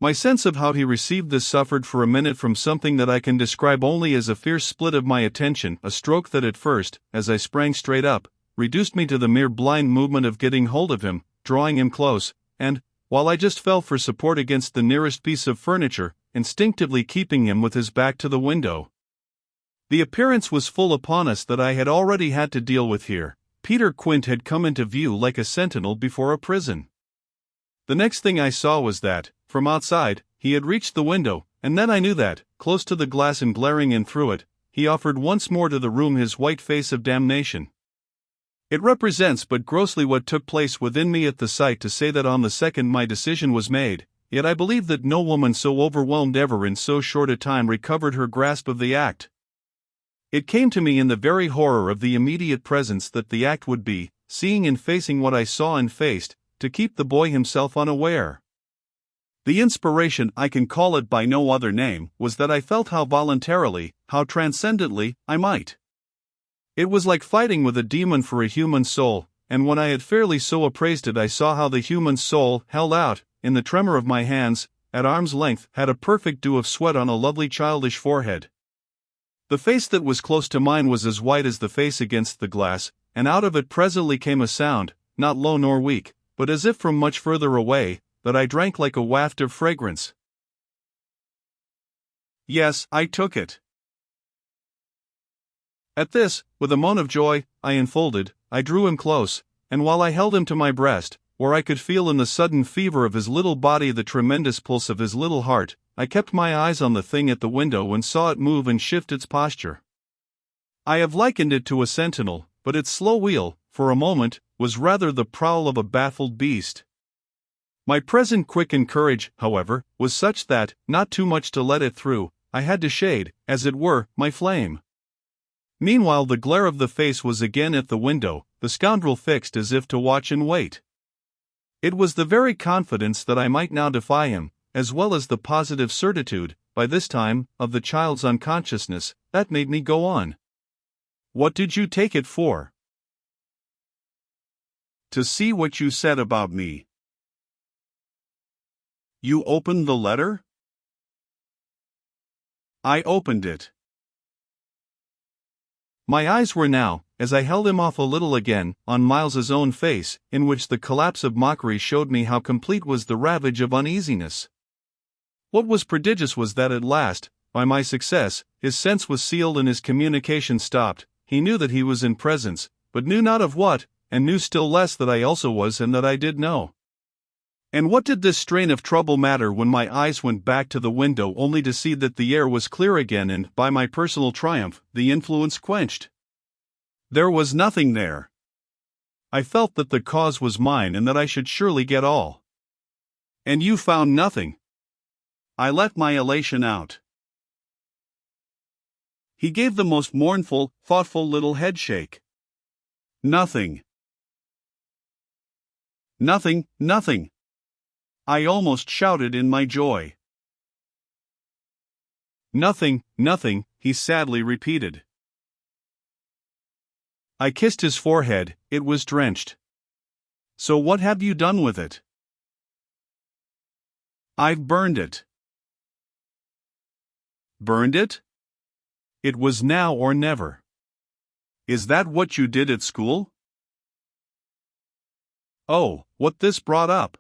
My sense of how he received this suffered for a minute from something that I can describe only as a fierce split of my attention, a stroke that at first, as I sprang straight up, reduced me to the mere blind movement of getting hold of him, drawing him close, and, while I just fell for support against the nearest piece of furniture, instinctively keeping him with his back to the window. The appearance was full upon us that I had already had to deal with here. Peter Quint had come into view like a sentinel before a prison. The next thing I saw was that, from outside, he had reached the window, and then I knew that, close to the glass and glaring in through it, he offered once more to the room his white face of damnation. It represents but grossly what took place within me at the sight to say that on the second my decision was made, yet I believe that no woman so overwhelmed ever in so short a time recovered her grasp of the act. It came to me in the very horror of the immediate presence that the act would be, seeing and facing what I saw and faced, to keep the boy himself unaware. The inspiration, I can call it by no other name, was that I felt how voluntarily, how transcendently, I might. It was like fighting with a demon for a human soul, and when I had fairly so appraised it I saw how the human soul, held out, in the tremor of my hands, at arm's length, had a perfect dew of sweat on a lovely childish forehead. The face that was close to mine was as white as the face against the glass, and out of it presently came a sound, not low nor weak, but as if from much further away, that I drank like a waft of fragrance. Yes, I took it. At this, with a moan of joy, I unfolded, I drew him close, and while I held him to my breast, where I could feel in the sudden fever of his little body the tremendous pulse of his little heart, I kept my eyes on the thing at the window and saw it move and shift its posture. I have likened it to a sentinel, but its slow wheel, for a moment, was rather the prowl of a baffled beast. My present quickened courage, however, was such that, not too much to let it through, I had to shade, as it were, my flame. Meanwhile the glare of the face was again at the window, the scoundrel fixed as if to watch and wait. It was the very confidence that I might now defy him, as well as the positive certitude, by this time, of the child's unconsciousness, that made me go on. What did you take it for? To see what you said about me. You opened the letter? I opened it. My eyes were now, as I held him off a little again, on Miles's own face, in which the collapse of mockery showed me how complete was the ravage of uneasiness. What was prodigious was that at last, by my success, his sense was sealed and his communication stopped. He knew that he was in presence, but knew not of what, and knew still less that I also was and that I did know. And what did this strain of trouble matter when my eyes went back to the window only to see that the air was clear again and, by my personal triumph, the influence quenched? There was nothing there. I felt that the cause was mine and that I should surely get all. And you found nothing. I let my elation out. He gave the most mournful, thoughtful little headshake. Nothing. Nothing, nothing. I almost shouted in my joy. Nothing, nothing, he sadly repeated. I kissed his forehead, it was drenched. So what have you done with it? I've burned it. Burned it? It was now or never. Is that what you did at school? Oh, what this brought up.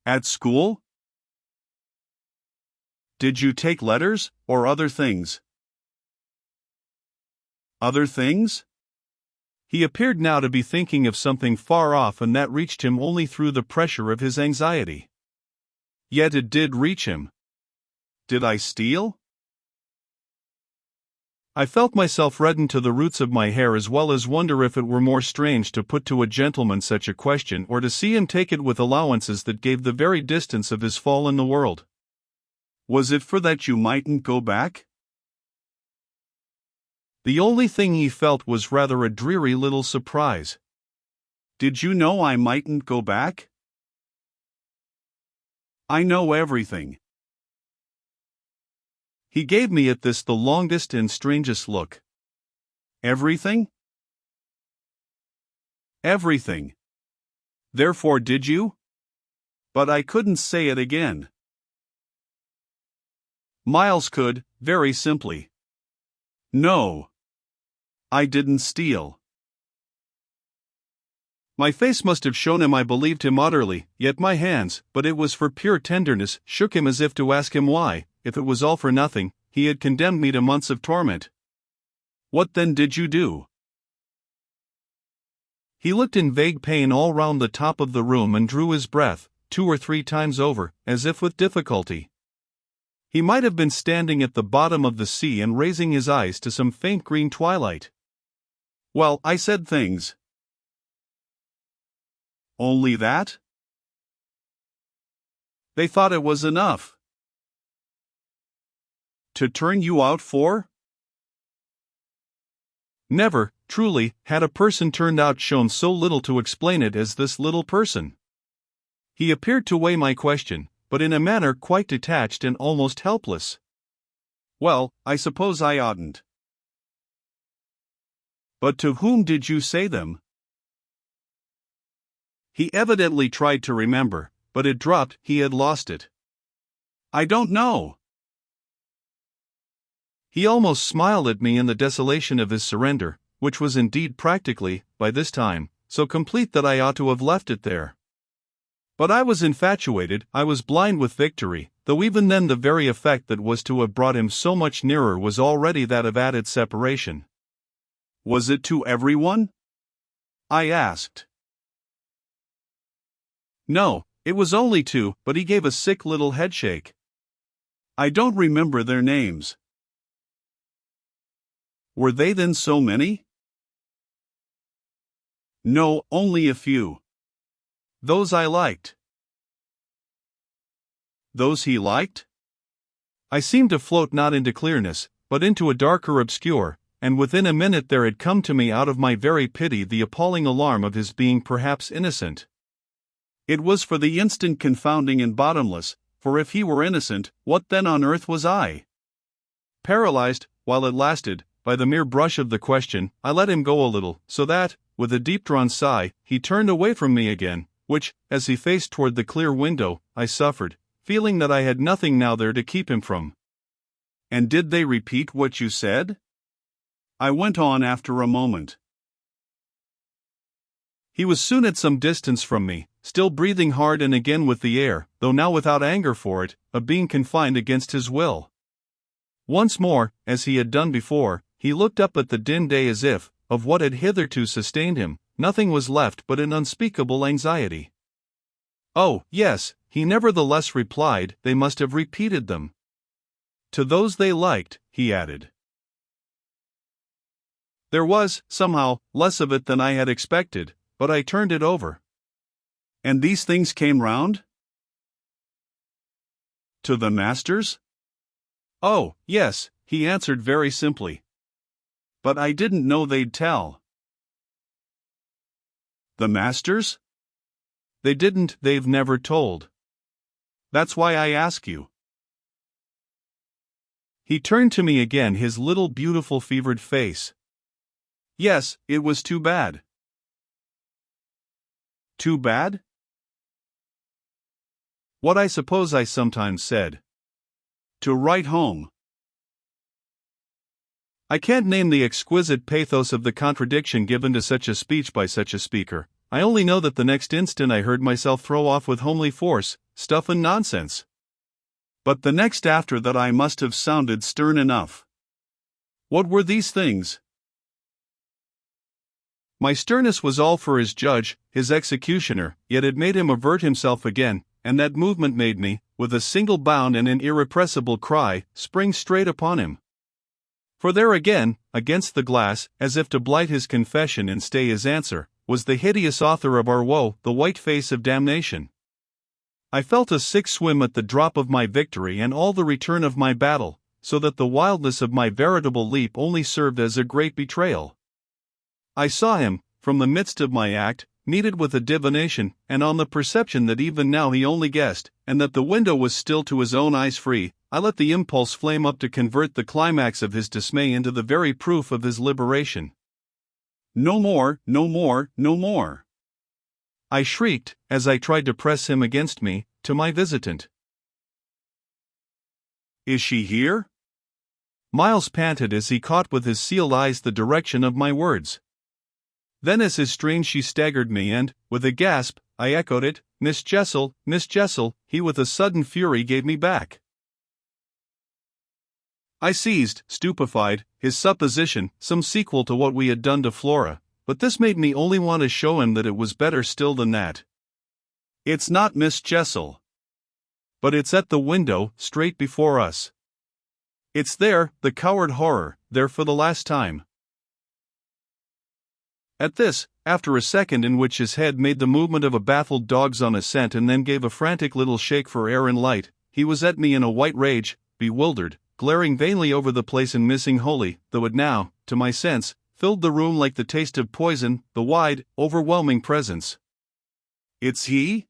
At school? Did you take letters, or other things? Other things? He appeared now to be thinking of something far off and that reached him only through the pressure of his anxiety. Yet it did reach him. Did I steal? I felt myself redden to the roots of my hair as well as wonder if it were more strange to put to a gentleman such a question or to see him take it with allowances that gave the very distance of his fall in the world. Was it for that you mightn't go back? The only thing he felt was rather a dreary little surprise. Did you know I mightn't go back? I know everything. He gave me at this the longest and strangest look. Everything? Everything. Therefore did you? But I couldn't say it again. Miles could, very simply. No. I didn't steal. My face must have shown him I believed him utterly, yet my hands, but it was for pure tenderness, shook him as if to ask him why, if it was all for nothing, he had condemned me to months of torment. What then did you do? He looked in vague pain all round the top of the room and drew his breath, 2 or 3 times over, as if with difficulty. He might have been standing at the bottom of the sea and raising his eyes to some faint green twilight. Well, I said things. Only that? They thought it was enough. To turn you out for? Never, truly, had a person turned out shown so little to explain it as this little person. He appeared to weigh my question, but in a manner quite detached and almost helpless. Well, I suppose I oughtn't. But to whom did you say them? He evidently tried to remember, but it dropped, he had lost it. I don't know. He almost smiled at me in the desolation of his surrender, which was indeed practically, by this time, so complete that I ought to have left it there. But I was infatuated, I was blind with victory, though even then the very effect that was to have brought him so much nearer was already that of added separation. Was it to everyone? I asked. No, it was only 2, but he gave a sick little headshake. I don't remember their names. Were they then so many? No, only a few. Those I liked. Those he liked? I seemed to float not into clearness, but into a darker obscure, and within a minute there had come to me out of my very pity the appalling alarm of his being perhaps innocent. It was for the instant confounding and bottomless, for if he were innocent, what then on earth was I? Paralyzed, while it lasted, by the mere brush of the question, I let him go a little, so that, with a deep-drawn sigh, he turned away from me again, which, as he faced toward the clear window, I suffered, feeling that I had nothing now there to keep him from. And did they repeat what you said? I went on after a moment. He was soon at some distance from me, still breathing hard and again with the air, though now without anger for it, of being confined against his will. Once more, as he had done before, he looked up at the dim day as if, of what had hitherto sustained him, nothing was left but an unspeakable anxiety. Oh, yes, he nevertheless replied, they must have repeated them. To those they liked, he added. There was, somehow, less of it than I had expected, but I turned it over. And these things came round? To the masters? Oh, yes, he answered very simply. But I didn't know they'd tell. The masters? They didn't, they've never told. That's why I ask you. He turned to me again, his little beautiful fevered face. Yes, it was too bad. Too bad? What I suppose I sometimes said. To write home. I can't name the exquisite pathos of the contradiction given to such a speech by such a speaker. I only know that the next instant I heard myself throw off with homely force, stuff and nonsense. But the next after that I must have sounded stern enough. What were these things? My sternness was all for his judge, his executioner, yet it made him avert himself again, and that movement made me, with a single bound and an irrepressible cry, spring straight upon him. For there again, against the glass, as if to blight his confession and stay his answer, was the hideous author of our woe, the white face of damnation. I felt a sick swim at the drop of my victory and all the return of my battle, so that the wildness of my veritable leap only served as a great betrayal. I saw him, from the midst of my act, kneaded with a divination, and on the perception that even now he only guessed, and that the window was still to his own eyes free, I let the impulse flame up to convert the climax of his dismay into the very proof of his liberation. No more, no more, no more! I shrieked, as I tried to press him against me, to my visitant. Is she here? Miles panted as he caught with his sealed eyes the direction of my words. Then as his strain she staggered me and, with a gasp, I echoed it, Miss Jessel, Miss Jessel. He with a sudden fury gave me back. I seized, stupefied, his supposition, some sequel to what we had done to Flora, but this made me only want to show him that it was better still than that. It's not Miss Jessel. But it's at the window, straight before us. It's there, the coward horror, there for the last time. At this, after a second in which his head made the movement of a baffled dog's on a scent and then gave a frantic little shake for air and light, he was at me in a white rage, bewildered, glaring vainly over the place and missing wholly, though it now, to my sense, filled the room like the taste of poison, the wide, overwhelming presence. It's he?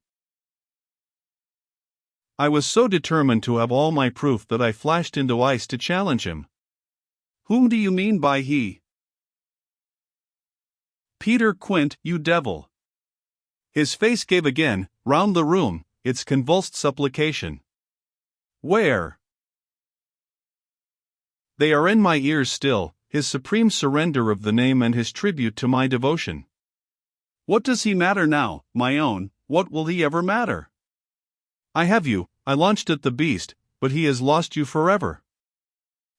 I was so determined to have all my proof that I flashed into ice to challenge him. Whom do you mean by he? Peter Quint, you devil! His face gave again, round the room, its convulsed supplication. Where? They are in my ears still, his supreme surrender of the name and his tribute to my devotion. What does he matter now, my own, what will he ever matter? I have you, I launched at the beast, but he has lost you forever.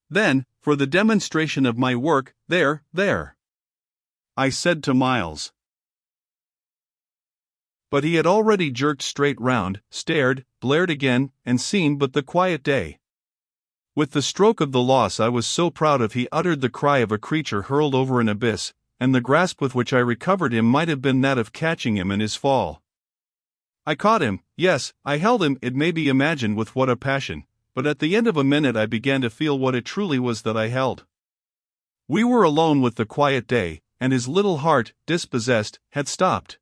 Then, for the demonstration of my work, there, I said to Miles. But he had already jerked straight round, stared, blared again, and seen but the quiet day. With the stroke of the loss I was so proud of he uttered the cry of a creature hurled over an abyss, and the grasp with which I recovered him might have been that of catching him in his fall. I caught him, yes, I held him, it may be imagined with what a passion, but at the end of a minute I began to feel what it truly was that I held. We were alone with the quiet day, and his little heart, dispossessed, had stopped.